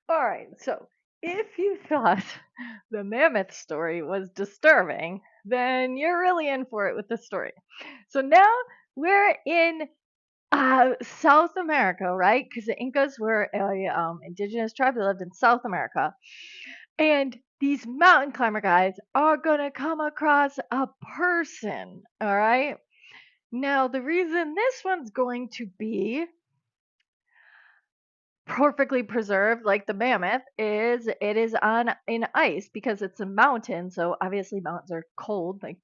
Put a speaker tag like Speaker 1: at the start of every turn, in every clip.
Speaker 1: All right, so if you thought the mammoth story was disturbing, then you're really in for it with this story. So now we're in South America, right? Because the Incas were a indigenous tribe that lived in South America, and these mountain climber guys are gonna come across a person. All right. Now the reason this one's going to be perfectly preserved like the mammoth is it is on in ice because it's a mountain, so obviously mountains are cold like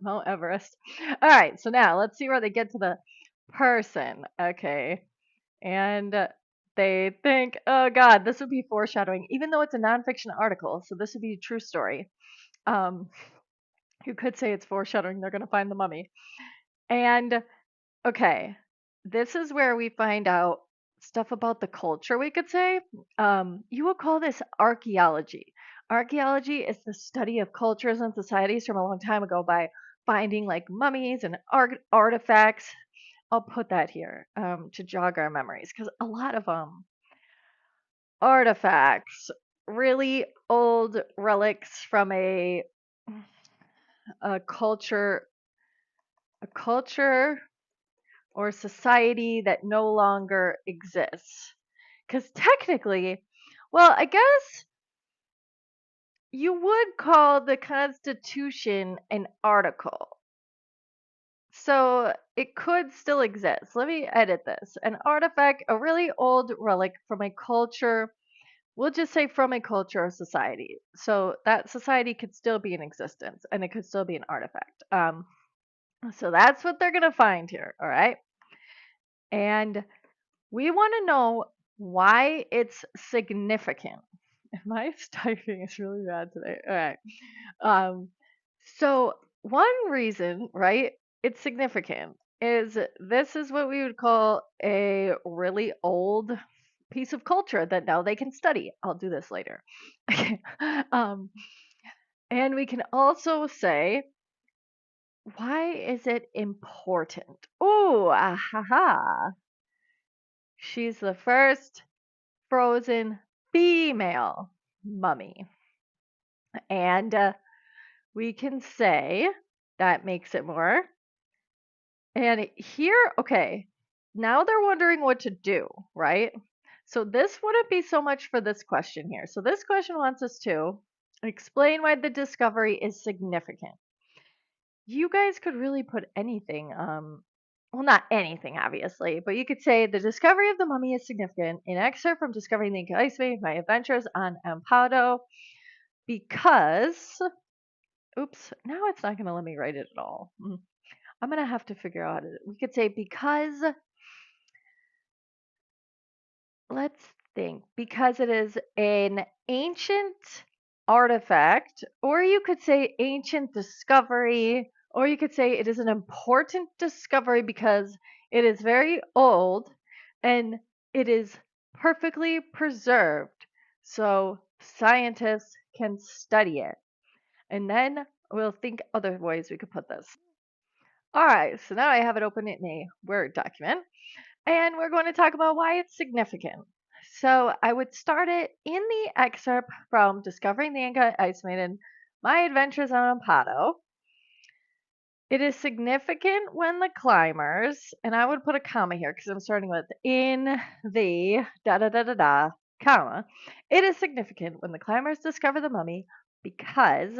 Speaker 1: Mount Everest. All right, so now let's see where they get to the person. Okay. And they think, oh god, this would be foreshadowing even though it's a nonfiction article, so this would be a true story. um you could say it's foreshadowing they're going to find the mummy. And okay, this is where we find out stuff about the culture, we could say. You would call this archaeology. Archaeology is the study of cultures and societies from a long time ago by finding like mummies and artifacts. I'll put that here to jog our memories because a lot of artifacts, really old relics from a culture, a culture or society that no longer exists. Because technically, well, I guess you would call the Constitution an article. So it could still exist. Let me edit this. An artifact, a really old relic from a culture, we'll just say from a culture or society. So that society could still be in existence and it could still be an artifact. So that's what they're going to find here. All right. And we want to know why it's significant. My typing is really bad today. All right. Um, so one reason, right, it's significant is this is what we would call a really old piece of culture that now they can study. I'll do this later. Okay. Um, and we can also say, why is it important? Oh, ha! She's the first frozen female mummy. And we can say that makes it more. And here, okay, now they're wondering what to do, right? So this wouldn't be so much for this question here. So this question wants us to explain why the discovery is significant. You guys could really put anything, well, not anything, obviously, but you could say the discovery of the mummy is significant. An excerpt from Discovering the Inca Ice Age, My Adventures on Ampado, because, oops, now it's not going to let me write it at all. I'm going to have to figure out it. We could say because, let's think, because it is an ancient artifact, or you could say ancient discovery, or you could say it is an important discovery because it is very old and it is perfectly preserved. So scientists can study it. And then we'll think other ways we could put this. All right, so now I have it open in a Word document, and we're going to talk about why it's significant. So I would start it in the excerpt from Discovering the Inca Ice Maiden, My Adventures on Ampado. It is significant when the climbers, and I would put a comma here because I'm starting with in the da da da da da, comma. It is significant when the climbers discover the mummy because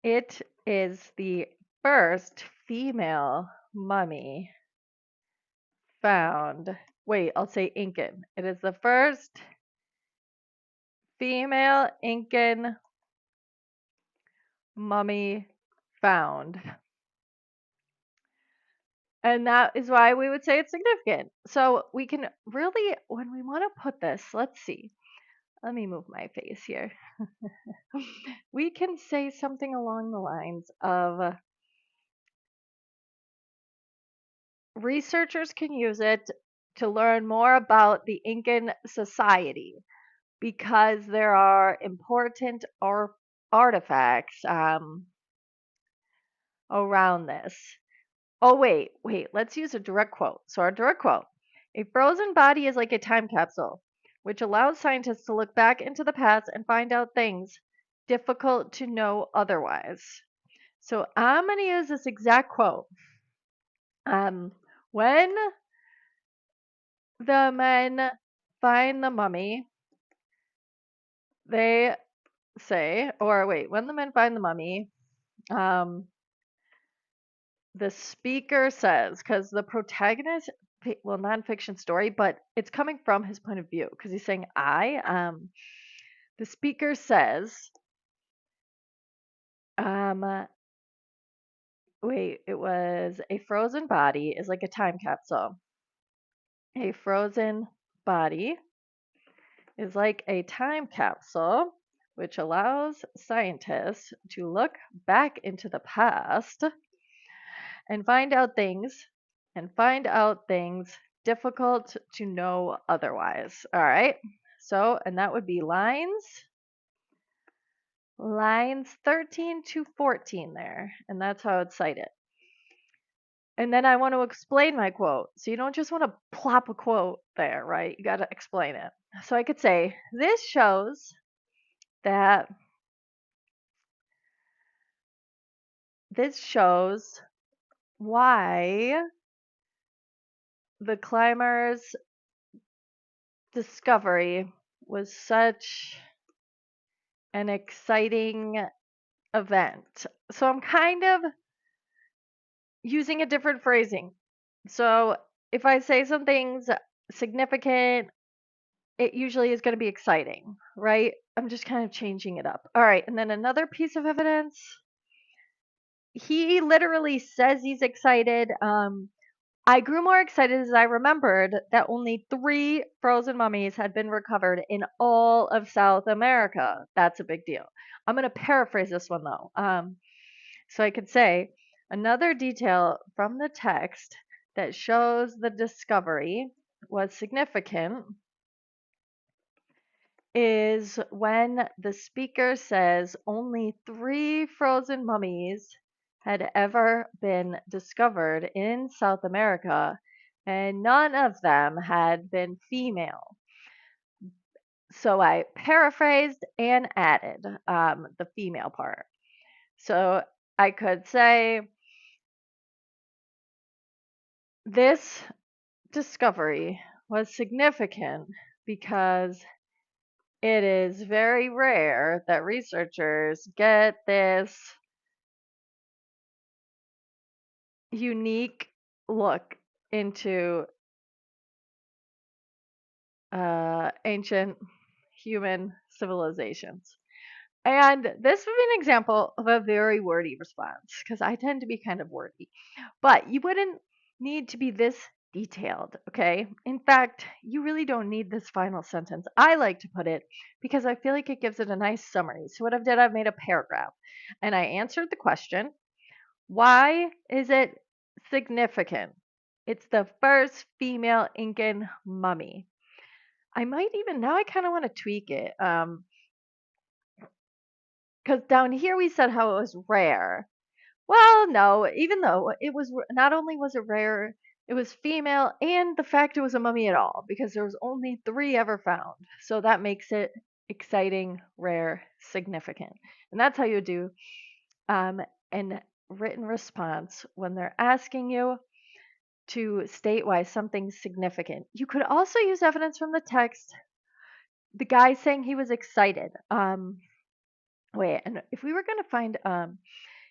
Speaker 1: it is the first female mummy found. Wait, I'll say Incan. It is the first female Incan mummy found. And that is why we would say it's significant. So we can really, when we want to put this, let's see. Let me move my face here. We can say something along the lines of researchers can use it to learn more about the Incan society because there are important artifacts around this. Oh, wait, let's use a direct quote. So, our direct quote A frozen body is like a time capsule, which allows scientists to look back into the past and find out things difficult to know otherwise. So I'm going to use this exact quote. When the men find the mummy, they say, or wait, when the men find the mummy, um, the speaker says, because the protagonist, well, nonfiction story, but it's coming from his point of view, because he's saying the speaker says, um, wait, it was a frozen body is like a time capsule. A frozen body is like a time capsule, which allows scientists to look back into the past and find out things difficult to know otherwise. All right. So, and that would be lines 13 to 14 there. And that's how I'd cite it. And then I want to explain my quote. So you don't just want to plop a quote there, right? You got to explain it. So I could say, that this shows why the climber's discovery was such an exciting event. So I'm kind of using a different phrasing. So if I say something's significant, it usually is going to be exciting, right? I'm just kind of changing it up. All right. And then another piece of evidence, he literally says he's excited. I grew more excited as I remembered that only 3 frozen mummies had been recovered in all of South America. That's a big deal. I'm going to paraphrase this one though. So I could say another detail from the text that shows the discovery was significant is when the speaker says only 3 frozen mummies had ever been discovered in South America, and none of them had been female. So I paraphrased and added the female part. So I could say this discovery was significant because it is very rare that researchers get this unique look into ancient human civilizations. And this would be an example of a very wordy response because I tend to be kind of wordy. But you wouldn't need to be this detailed, okay? In fact, you really don't need this final sentence. I like to put it because I feel like it gives it a nice summary. So what I've done, I've made a paragraph and I answered the question, why is it significant? It's the first female Incan mummy. I might even now I kind of want to tweak it. Because down here we said how it was rare. Well, no, even though it was not only was it rare, it was female, and the fact it was a mummy at all, because there was only 3 ever found. So that makes it exciting, rare, significant. And that's how you do an written response when they're asking you to state why something's significant. You could also use evidence from the text. The guy saying he was excited. Wait, and if we were going to find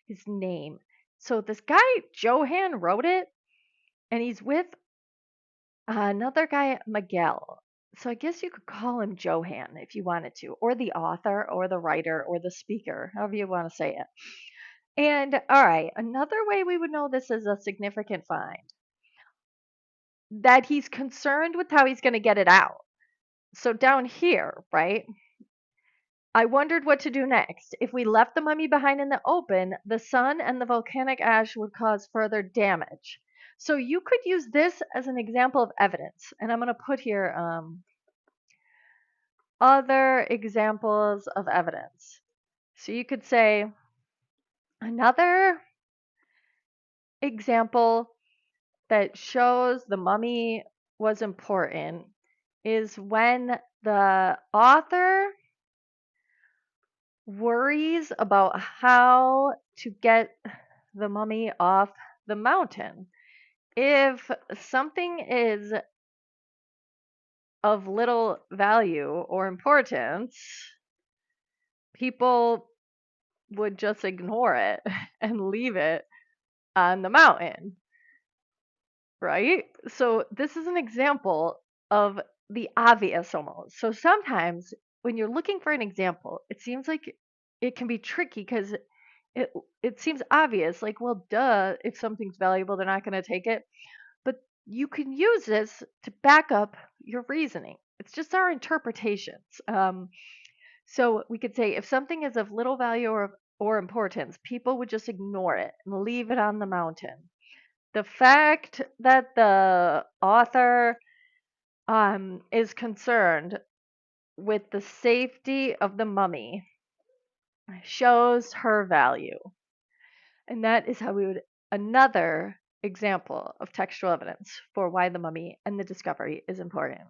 Speaker 1: his name. So this guy Johan wrote it, and he's with another guy Miguel. So I guess you could call him Johan if you wanted to, or the author, or the writer, or the speaker, however you want to say it. And all right, another way we would know this is a significant find that he's concerned with how he's going to get it out. So down here, right? I wondered what to do next. If we left the mummy behind in the open, the sun and the volcanic ash would cause further damage. So you could use this as an example of evidence. And I'm going to put here other examples of evidence. So you could say another example that shows the mummy was important is when the author worries about how to get the mummy off the mountain. If something is of little value or importance, people would just ignore it and leave it on the mountain, right? So, this is an example of the obvious almost. So, sometimes when you're looking for an example, it seems like it can be tricky because it it seems obvious, like, well, duh, if something's valuable, they're not going to take it. But you can use this to back up your reasoning. It's just our interpretations. So we could say if something is of little value or importance, people would just ignore it and leave it on the mountain. The fact that the author is concerned with the safety of the mummy shows her value. And that is how we would another example of textual evidence for why the mummy and the discovery is important.